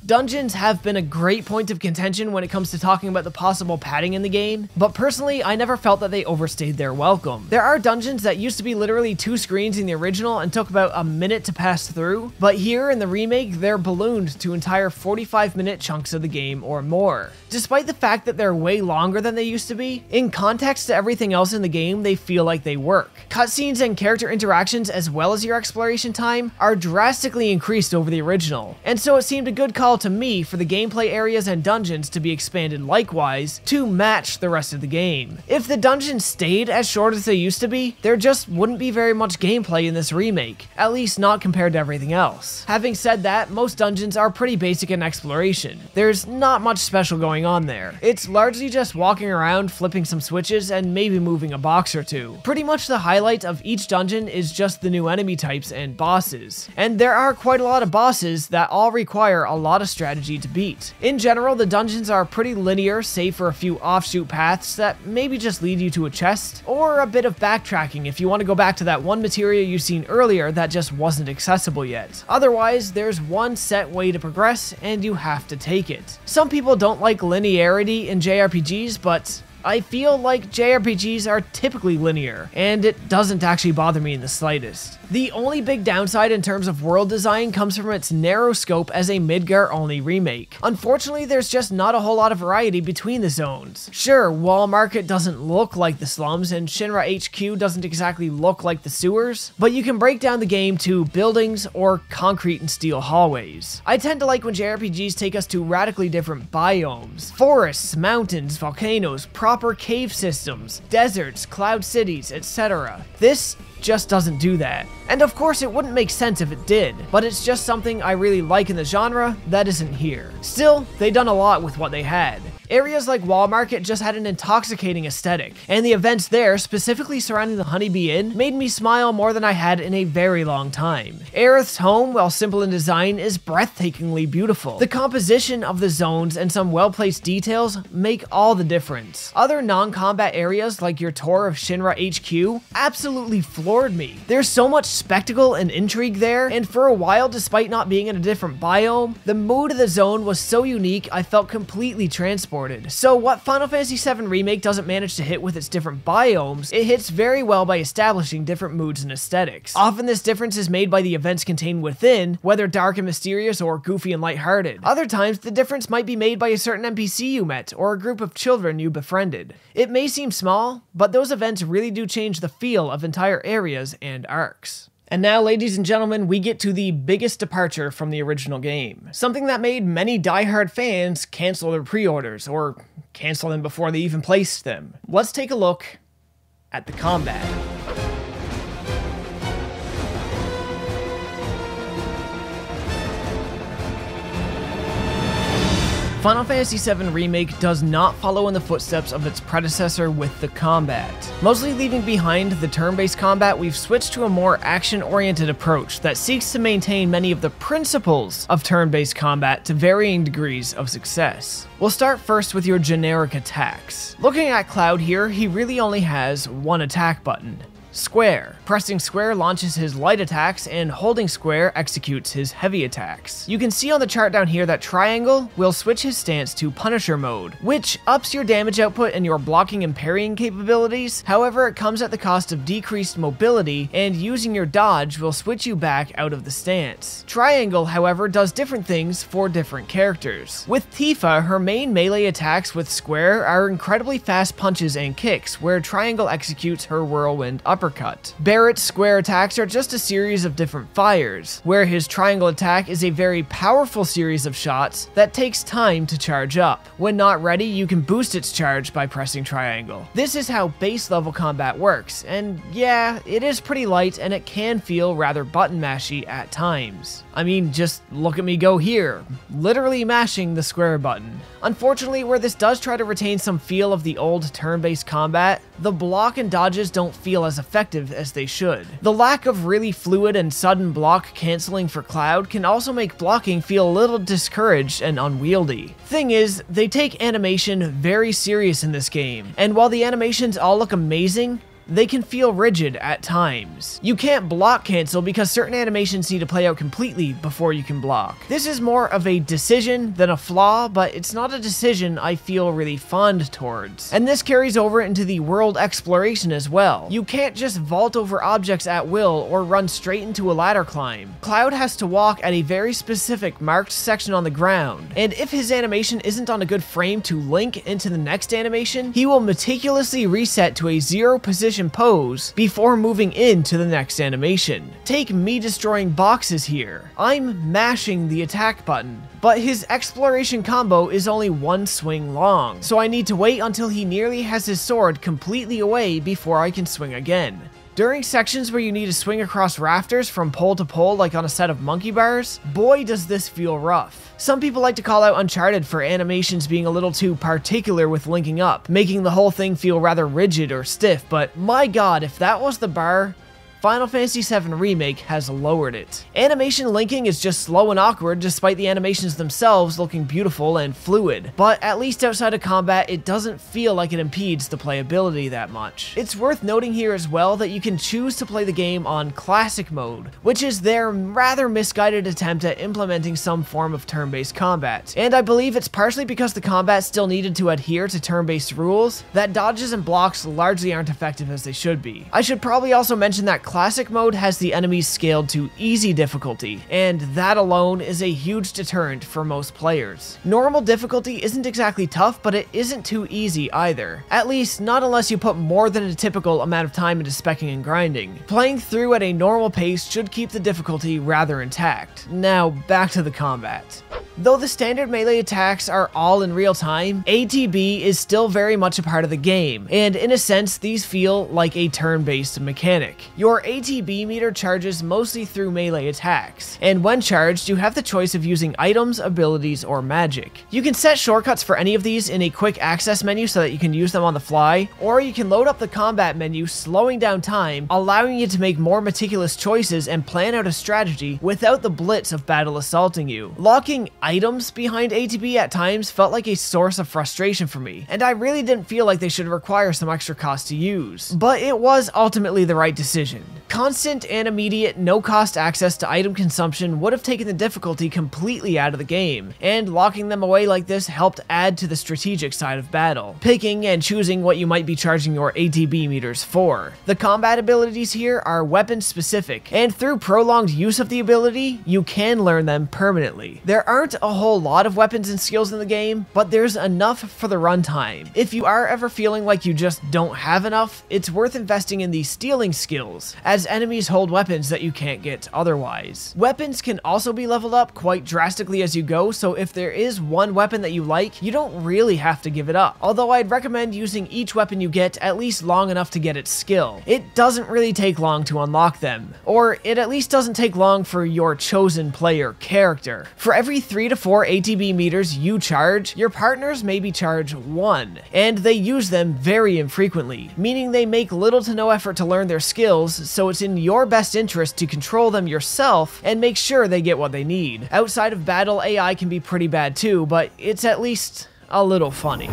Dungeons have been a great point of contention when it comes to talking about the possible padding in the game, but personally, I never felt that they overstayed their welcome. There are dungeons that used to be literally 2 screens in the original and took about a minute to pass through, but here in the remake, they're ballooned to entire 45-minute chunks of the game or more. Despite the fact that they're way longer than they used to be, in context to everything else in the game, they feel like they work. Cutscenes and character interactions, as well as your exploration time, are drastically increased over the original, and so it seemed a good call to me for the gameplay areas and dungeons to be expanded likewise to match the rest of the game. If the dungeons stayed as short as they used to be, there just wouldn't be very much gameplay in this remake, at least not compared to everything else. Having said that, most dungeons are pretty basic in exploration. There's not much special going on there. It's largely just walking around, flipping some switches, and maybe moving a box or two. Pretty much the highlight of each dungeon is just the new enemy types and bosses. And there are quite a lot of bosses that all require a lot of strategy to beat. In general, the dungeons are pretty linear, save for a few offshoot paths that maybe just lead you to a chest, or a bit of backtracking if you want to go back to that one materia you've seen earlier that just wasn't accessible yet. Otherwise, there's one set way to progress, and you have to take it. Some people don't like linearity in JRPGs, but I feel like JRPGs are typically linear, and it doesn't actually bother me in the slightest. The only big downside in terms of world design comes from its narrow scope as a Midgar-only remake. Unfortunately, there's just not a whole lot of variety between the zones. Sure, Wall Market doesn't look like the slums, and Shinra HQ doesn't exactly look like the sewers, but you can break down the game to buildings or concrete and steel hallways. I tend to like when JRPGs take us to radically different biomes. Forests, mountains, volcanoes, proper cave systems, deserts, cloud cities, etc. This just doesn't do that. And of course it wouldn't make sense if it did, but it's just something I really like in the genre that isn't here. Still, they done a lot with what they had. Areas like Wall Market just had an intoxicating aesthetic, and the events there, specifically surrounding the Honeybee Inn, made me smile more than I had in a very long time. Aerith's home, while simple in design, is breathtakingly beautiful. The composition of the zones and some well-placed details make all the difference. Other non-combat areas like your tour of Shinra HQ absolutely floored me. There's so much spectacle and intrigue there, and for a while, despite not being in a different biome, the mood of the zone was so unique I felt completely transported. So what Final Fantasy VII Remake doesn't manage to hit with its different biomes, it hits very well by establishing different moods and aesthetics. Often this difference is made by the events contained within, whether dark and mysterious or goofy and lighthearted. Other times, the difference might be made by a certain NPC you met or a group of children you befriended. It may seem small, but those events really do change the feel of entire areas and arcs. And now, ladies and gentlemen, we get to the biggest departure from the original game. Something that made many diehard fans cancel their pre-orders, or cancel them before they even placed them. Let's take a look at the combat. Final Fantasy VII Remake does not follow in the footsteps of its predecessor with the combat. Mostly leaving behind the turn-based combat, we've switched to a more action-oriented approach that seeks to maintain many of the principles of turn-based combat to varying degrees of success. We'll start first with your generic attacks. Looking at Cloud here, he really only has one attack button. Square. Pressing square launches his light attacks, and holding square executes his heavy attacks. You can see on the chart down here that triangle will switch his stance to Punisher mode, which ups your damage output and your blocking and parrying capabilities. However, it comes at the cost of decreased mobility, and using your dodge will switch you back out of the stance. Triangle, however, does different things for different characters. With Tifa, her main melee attacks with square are incredibly fast punches and kicks, where triangle executes her whirlwind uppercut. uppercut. Barrett's square attacks are just a series of different fires, where his triangle attack is a very powerful series of shots that takes time to charge up. When not ready, you can boost its charge by pressing triangle. This is how base level combat works, and yeah, it is pretty light and it can feel rather button mashy at times. I mean, just look at me go here, literally mashing the square button. Unfortunately, where this does try to retain some feel of the old turn-based combat, the block and dodges don't feel as effective as they should. The lack of really fluid and sudden block canceling for Cloud can also make blocking feel a little discouraged and unwieldy. Thing is, they take animation very serious in this game, and while the animations all look amazing, they can feel rigid at times. You can't block cancel because certain animations need to play out completely before you can block. This is more of a decision than a flaw, but it's not a decision I feel really fond towards. And this carries over into the world exploration as well. You can't just vault over objects at will or run straight into a ladder climb. Cloud has to walk at a very specific marked section on the ground, and if his animation isn't on a good frame to link into the next animation, he will meticulously reset to a 0 position pose before moving into the next animation. Take me destroying boxes here. I'm mashing the attack button, but his exploration combo is only one swing long, so I need to wait until he nearly has his sword completely away before I can swing again. During sections where you need to swing across rafters from pole to pole like on a set of monkey bars, boy does this feel rough. Some people like to call out Uncharted for animations being a little too particular with linking up, making the whole thing feel rather rigid or stiff, but my god, if that was the bar, Final Fantasy VII Remake has lowered it. Animation linking is just slow and awkward despite the animations themselves looking beautiful and fluid, but at least outside of combat it doesn't feel like it impedes the playability that much. It's worth noting here as well that you can choose to play the game on Classic mode, which is their rather misguided attempt at implementing some form of turn-based combat, and I believe it's partially because the combat still needed to adhere to turn-based rules that dodges and blocks largely aren't effective as they should be. I should probably also mention that Classic mode has the enemies scaled to easy difficulty, and that alone is a huge deterrent for most players. Normal difficulty isn't exactly tough, but it isn't too easy either. At least, not unless you put more than a typical amount of time into specking and grinding. Playing through at a normal pace should keep the difficulty rather intact. Now, back to the combat. Though the standard melee attacks are all in real time, ATB is still very much a part of the game, and in a sense these feel like a turn-based mechanic. Your ATB meter charges mostly through melee attacks, and when charged you have the choice of using items, abilities, or magic. You can set shortcuts for any of these in a quick access menu so that you can use them on the fly, or you can load up the combat menu, slowing down time, allowing you to make more meticulous choices and plan out a strategy without the blitz of battle assaulting you. Locking items behind ATB at times felt like a source of frustration for me, and I really didn't feel like they should require some extra cost to use. But it was ultimately the right decision. Constant and immediate no-cost access to item consumption would have taken the difficulty completely out of the game, and locking them away like this helped add to the strategic side of battle, picking and choosing what you might be charging your ATB meters for. The combat abilities here are weapon specific, and through prolonged use of the ability, you can learn them permanently. There aren't a whole lot of weapons and skills in the game, but there's enough for the runtime. If you are ever feeling like you just don't have enough, it's worth investing in the stealing skills, as enemies hold weapons that you can't get otherwise. Weapons can also be leveled up quite drastically as you go, so if there is one weapon that you like, you don't really have to give it up, although I'd recommend using each weapon you get at least long enough to get its skill. It doesn't really take long to unlock them, or it at least doesn't take long for your chosen player character. For every 3 to 4 ATB meters you charge, your partners maybe charge 1, and they use them very infrequently, meaning they make little to no effort to learn their skills, so it's in your best interest to control them yourself and make sure they get what they need. Outside of battle, AI can be pretty bad too, but it's at least a little funny.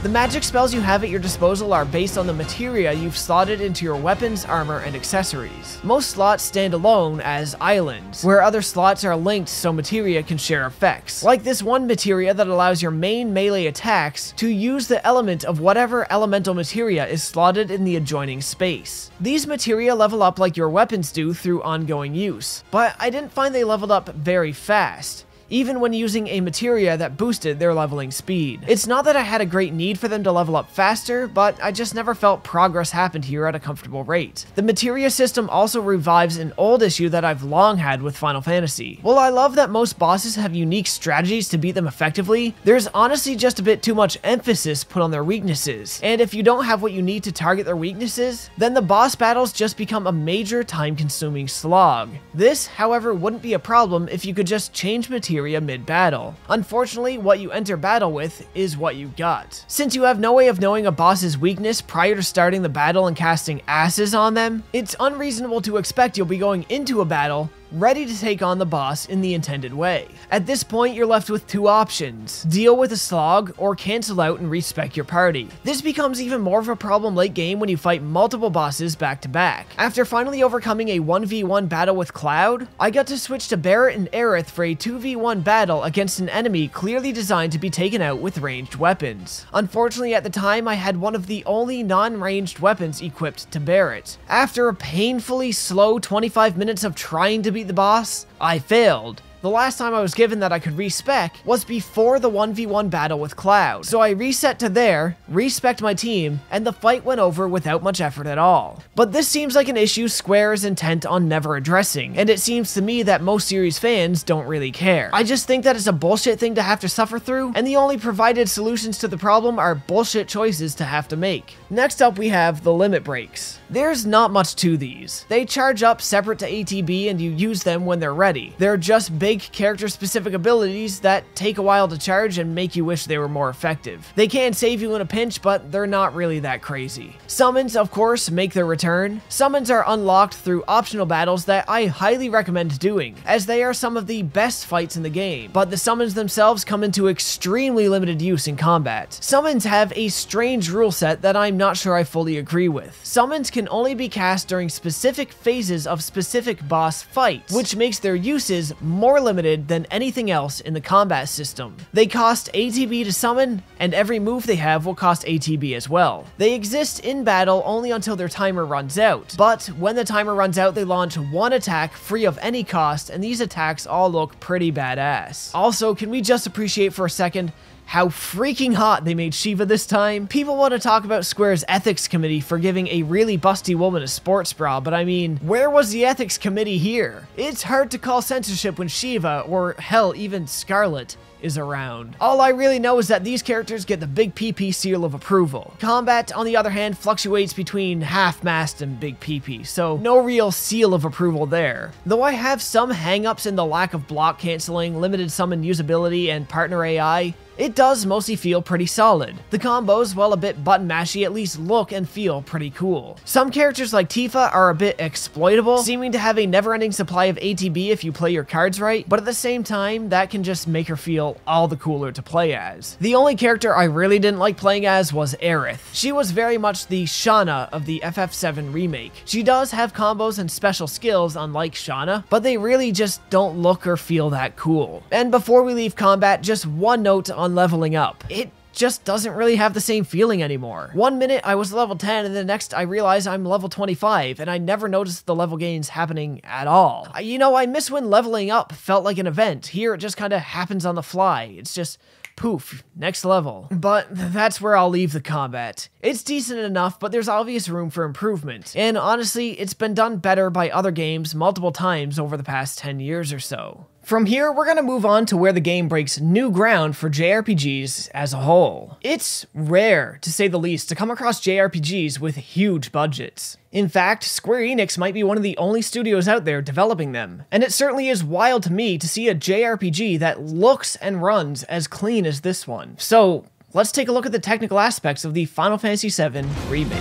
The magic spells you have at your disposal are based on the materia you've slotted into your weapons, armor, and accessories. Most slots stand alone as islands, where other slots are linked so materia can share effects. Like this one materia that allows your main melee attacks to use the element of whatever elemental materia is slotted in the adjoining space. These materia level up like your weapons do through ongoing use, but I didn't find they leveled up very fast, even when using a materia that boosted their leveling speed. It's not that I had a great need for them to level up faster, but I just never felt progress happened here at a comfortable rate. The materia system also revives an old issue that I've long had with Final Fantasy. While I love that most bosses have unique strategies to beat them effectively, there's honestly just a bit too much emphasis put on their weaknesses, and if you don't have what you need to target their weaknesses, then the boss battles just become a major time-consuming slog. This, however, wouldn't be a problem if you could just change materia mid-battle. Unfortunately, what you enter battle with is what you got. Since you have no way of knowing a boss's weakness prior to starting the battle and casting asses on them, it's unreasonable to expect you'll be going into a battle ready to take on the boss in the intended way. At this point, you're left with two options: deal with a slog or cancel out and respec your party. This becomes even more of a problem late game when you fight multiple bosses back to back. After finally overcoming a 1v1 battle with Cloud, I got to switch to Barret and Aerith for a 2v1 battle against an enemy clearly designed to be taken out with ranged weapons. Unfortunately, at the time, I had one of the only non-ranged weapons equipped to Barret. After a painfully slow 25 minutes of trying to beat the boss, I failed. The last time I was given that I could respec was before the 1v1 battle with Cloud, so I reset to there, respec'd my team, and the fight went over without much effort at all. But this seems like an issue Square is intent on never addressing, and it seems to me that most series fans don't really care. I just think that it's a bullshit thing to have to suffer through, and the only provided solutions to the problem are bullshit choices to have to make. Next up we have the limit breaks. There's not much to these. They charge up separate to ATB and you use them when they're ready. They're just big character-specific abilities that take a while to charge and make you wish they were more effective. They can save you in a pinch, but they're not really that crazy. Summons, of course, make their return. Summons are unlocked through optional battles that I highly recommend doing, as they are some of the best fights in the game, but the summons themselves come into extremely limited use in combat. Summons have a strange rule set that I'm not sure I fully agree with. Summons can only be cast during specific phases of specific boss fights, which makes their uses more limited than anything else in the combat system. They cost ATB to summon, and every move they have will cost ATB as well. They exist in battle only until their timer runs out, but when the timer runs out, they launch one attack free of any cost, and these attacks all look pretty badass. Also, can we just appreciate for a second how freaking hot they made Shiva this time? People want to talk about Square's ethics committee for giving a really busty woman a sports bra, but I mean, where was the ethics committee here? It's hard to call censorship when Shiva, or hell, even Scarlet, is around. All I really know is that these characters get the big PP seal of approval. Combat, on the other hand, fluctuates between half-mast and big PP, so no real seal of approval there. Though I have some hang-ups in the lack of block canceling, limited summon usability, and partner AI, it does mostly feel pretty solid. The combos, while a bit button mashy, at least look and feel pretty cool. Some characters like Tifa are a bit exploitable, seeming to have a never-ending supply of ATB if you play your cards right, but at the same time, that can just make her feel all the cooler to play as. The only character I really didn't like playing as was Aerith. She was very much the Shauna of the FF7 remake. She does have combos and special skills unlike Shauna, but they really just don't look or feel that cool. And before we leave combat, just one note on leveling up. It just doesn't really have the same feeling anymore. One minute I was level 10 and the next I realize I'm level 25 and I never noticed the level gains happening at all. You know, I miss when leveling up felt like an event. Here it just kind of happens on the fly. It's just poof, next level. But that's where I'll leave the combat. It's decent enough, but there's obvious room for improvement. And honestly, it's been done better by other games multiple times over the past 10 years or so. From here, we're gonna move on to where the game breaks new ground for JRPGs as a whole. It's rare, to say the least, to come across JRPGs with huge budgets. In fact, Square Enix might be one of the only studios out there developing them. And it certainly is wild to me to see a JRPG that looks and runs as clean as this one. So, let's take a look at the technical aspects of the Final Fantasy VII Remake.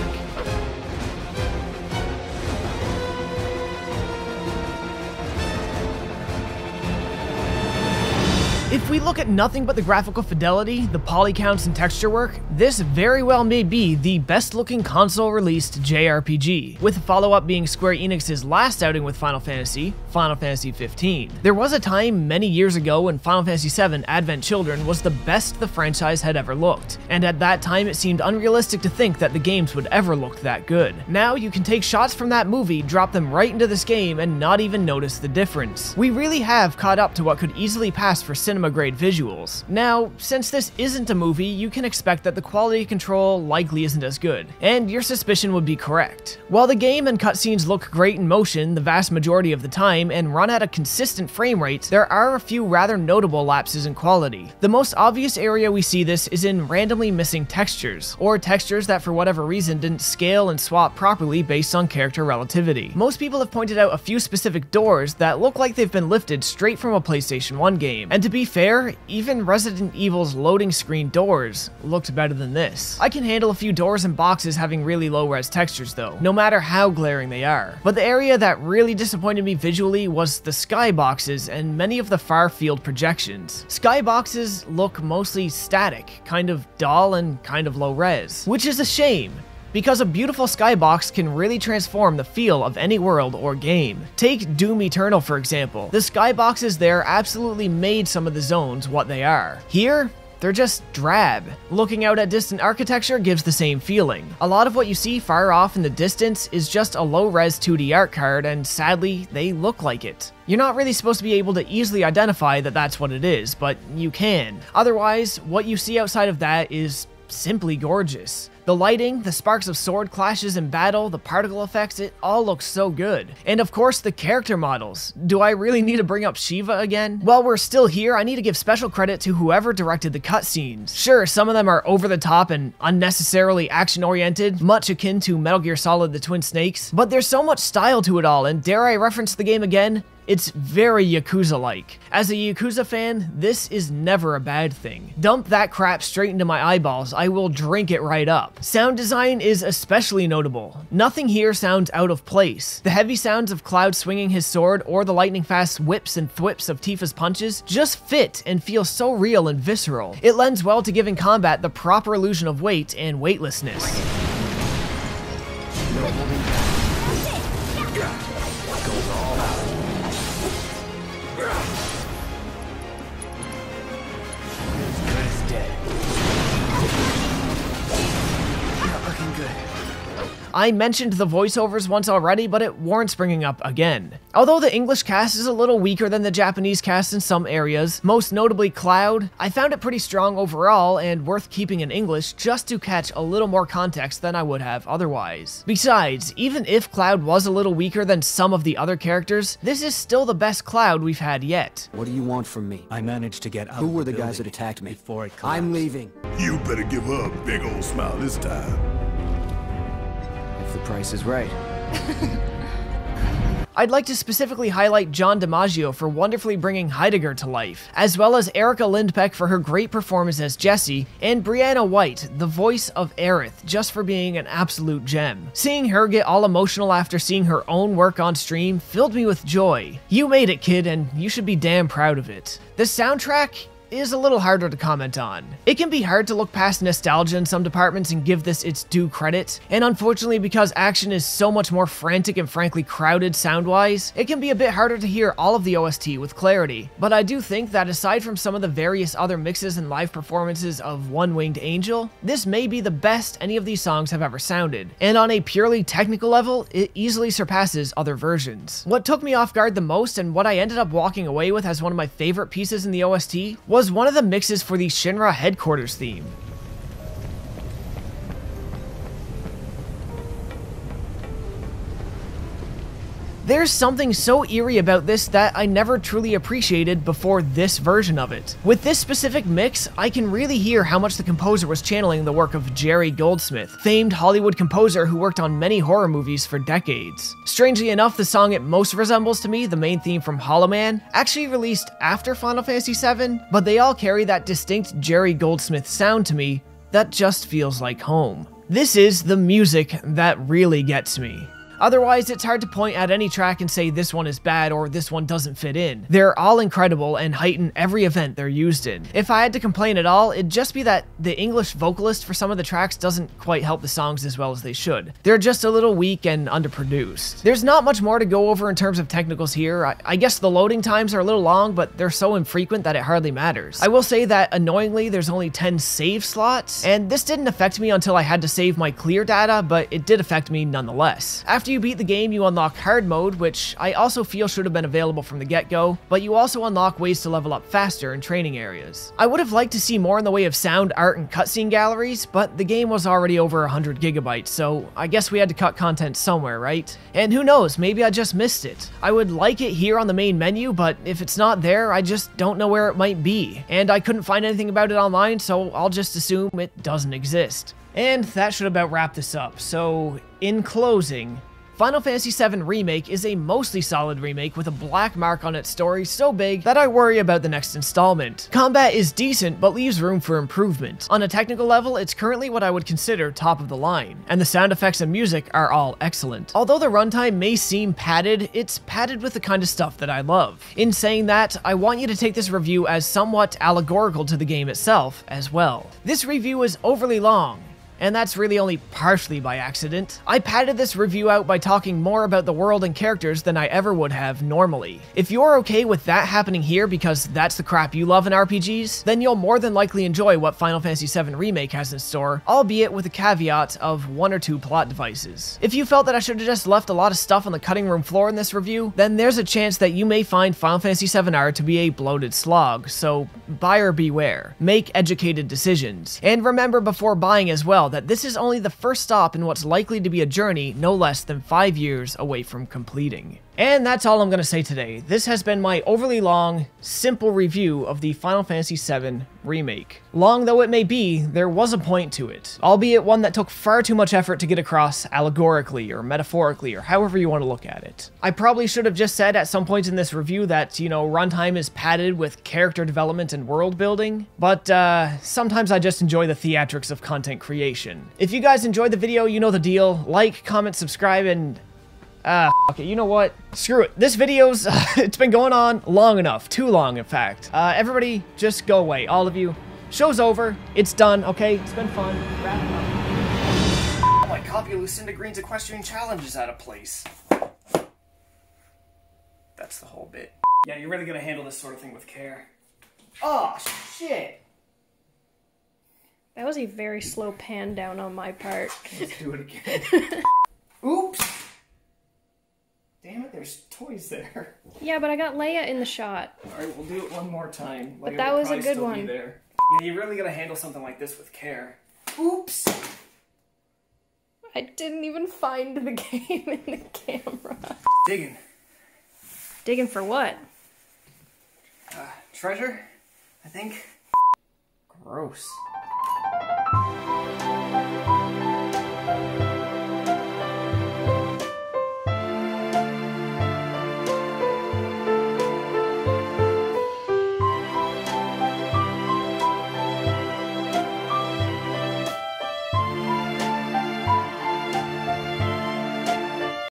If we we look at nothing but the graphical fidelity, the poly counts and texture work, this very well may be the best looking console-released JRPG, with the follow-up being Square Enix's last outing with Final Fantasy XV. There was a time many years ago when Final Fantasy VII Advent Children was the best the franchise had ever looked, and at that time it seemed unrealistic to think that the games would ever look that good. Now you can take shots from that movie, drop them right into this game, and not even notice the difference. We really have caught up to what could easily pass for cinema-grade visuals. Now, since this isn't a movie, you can expect that the quality control likely isn't as good, and your suspicion would be correct. While the game and cutscenes look great in motion the vast majority of the time and run at a consistent frame rate, there are a few rather notable lapses in quality. The most obvious area we see this is in randomly missing textures, or textures that for whatever reason didn't scale and swap properly based on character relativity. Most people have pointed out a few specific doors that look like they've been lifted straight from a PlayStation 1 game, and to be fair, even Resident Evil's loading screen doors looked better than this. I can handle a few doors and boxes having really low-res textures though, no matter how glaring they are. But the area that really disappointed me visually was the skyboxes and many of the far-field projections. Skyboxes look mostly static, kind of dull and kind of low-res, which is a shame, because a beautiful skybox can really transform the feel of any world or game. Take Doom Eternal for example. The skyboxes there absolutely made some of the zones what they are. Here, they're just drab. Looking out at distant architecture gives the same feeling. A lot of what you see far off in the distance is just a low-res 2D art card, and sadly, they look like it. You're not really supposed to be able to easily identify that that's what it is, but you can. Otherwise, what you see outside of that is simply gorgeous. The lighting, the sparks of sword clashes in battle, the particle effects, it all looks so good. And of course, the character models. Do I really need to bring up Shiva again? While we're still here, I need to give special credit to whoever directed the cutscenes. Sure, some of them are over the top and unnecessarily action-oriented, much akin to Metal Gear Solid: The Twin Snakes, but there's so much style to it all, and dare I reference the game again? It's very Yakuza-like. As a Yakuza fan, this is never a bad thing. Dump that crap straight into my eyeballs, I will drink it right up. Sound design is especially notable. Nothing here sounds out of place. The heavy sounds of Cloud swinging his sword or the lightning-fast whips and thwips of Tifa's punches just fit and feel so real and visceral. It lends well to giving combat the proper illusion of weight and weightlessness. I mentioned the voiceovers once already, but it warrants bringing up again. Although the English cast is a little weaker than the Japanese cast in some areas, most notably Cloud, I found it pretty strong overall and worth keeping in English just to catch a little more context than I would have otherwise. Besides, even if Cloud was a little weaker than some of the other characters, this is still the best Cloud we've had yet. What do you want from me? I managed to get out. Who were the guys that attacked me? Before it collapsed. I'm leaving. You better give her a big old smile this time. If the price is right. I'd like to specifically highlight John DiMaggio for wonderfully bringing Heidegger to life, as well as Erica Lindbeck for her great performance as Jessie, and Brianna White, the voice of Aerith, just for being an absolute gem. Seeing her get all emotional after seeing her own work on stream filled me with joy. You made it, kid, and you should be damn proud of it. The soundtrack is a little harder to comment on. It can be hard to look past nostalgia in some departments and give this its due credit, and unfortunately because action is so much more frantic and frankly crowded sound-wise, it can be a bit harder to hear all of the OST with clarity. But I do think that aside from some of the various other mixes and live performances of One Winged Angel, this may be the best any of these songs have ever sounded, and on a purely technical level, it easily surpasses other versions. What took me off guard the most, and what I ended up walking away with as one of my favorite pieces in the OST, was one of the mixes for the Shinra headquarters theme. There's something so eerie about this that I never truly appreciated before this version of it. With this specific mix, I can really hear how much the composer was channeling the work of Jerry Goldsmith, famed Hollywood composer who worked on many horror movies for decades. Strangely enough, the song it most resembles to me, the main theme from Hollow Man, actually released after Final Fantasy VII, but they all carry that distinct Jerry Goldsmith sound to me that just feels like home. This is the music that really gets me. Otherwise, it's hard to point at any track and say this one is bad or this one doesn't fit in. They're all incredible and heighten every event they're used in. If I had to complain at all, it'd just be that the English vocalist for some of the tracks doesn't quite help the songs as well as they should. They're just a little weak and underproduced. There's not much more to go over in terms of technicals here. I guess the loading times are a little long, but they're so infrequent that it hardly matters. I will say that annoyingly, there's only 10 save slots, and this didn't affect me until I had to save my clear data, but it did affect me nonetheless. After you beat the game, you unlock hard mode, which I also feel should have been available from the get-go, but you also unlock ways to level up faster in training areas. I would have liked to see more in the way of sound, art, and cutscene galleries, but the game was already over 100 gigabytes, so I guess we had to cut content somewhere, right? And who knows, maybe I just missed it. I would like it here on the main menu, but if it's not there, I just don't know where it might be. And I couldn't find anything about it online, so I'll just assume it doesn't exist. And that should about wrap this up. So, in closing, Final Fantasy VII Remake is a mostly solid remake with a black mark on its story so big that I worry about the next installment. Combat is decent, but leaves room for improvement. On a technical level, it's currently what I would consider top of the line, and the sound effects and music are all excellent. Although the runtime may seem padded, it's padded with the kind of stuff that I love. In saying that, I want you to take this review as somewhat allegorical to the game itself as well. This review is overly long, and that's really only partially by accident. I padded this review out by talking more about the world and characters than I ever would have normally. If you're okay with that happening here because that's the crap you love in RPGs, then you'll more than likely enjoy what Final Fantasy VII Remake has in store, albeit with a caveat of 1 or 2 plot devices. If you felt that I should have just left a lot of stuff on the cutting room floor in this review, then there's a chance that you may find Final Fantasy VII R to be a bloated slog, so buyer beware. Make educated decisions. And remember before buying as well that this is only the first stop in what's likely to be a journey no less than 5 years away from completing. And that's all I'm going to say today. This has been my overly long, simple review of the Final Fantasy VII Remake. Long though it may be, there was a point to it, albeit one that took far too much effort to get across allegorically or metaphorically or however you want to look at it. I probably should have just said at some point in this review that, you know, runtime is padded with character development and world building, but sometimes I just enjoy the theatrics of content creation. If you guys enjoyed the video, you know the deal. Like, comment, subscribe, and okay, you know what? Screw it. This video's, it's been going on long enough. Too long, in fact. Everybody, just go away. All of you. Show's over. It's done, okay? It's been fun. Wrap it up. Oh, my copy of Lucinda Green's Equestrian Challenge is out of place. That's the whole bit. Yeah, you're really gonna handle this sort of thing with care. Oh, shit! That was a very slow pan down on my part. Let's do it again. Oops! Damn it, there's toys there. Yeah, but I got Leia in the shot. Alright, we'll do it one more time. But that was a good one. There. Yeah, you really gotta handle something like this with care. Oops! I didn't even find the game in the camera. Digging. Digging for what? Treasure, I think. Gross.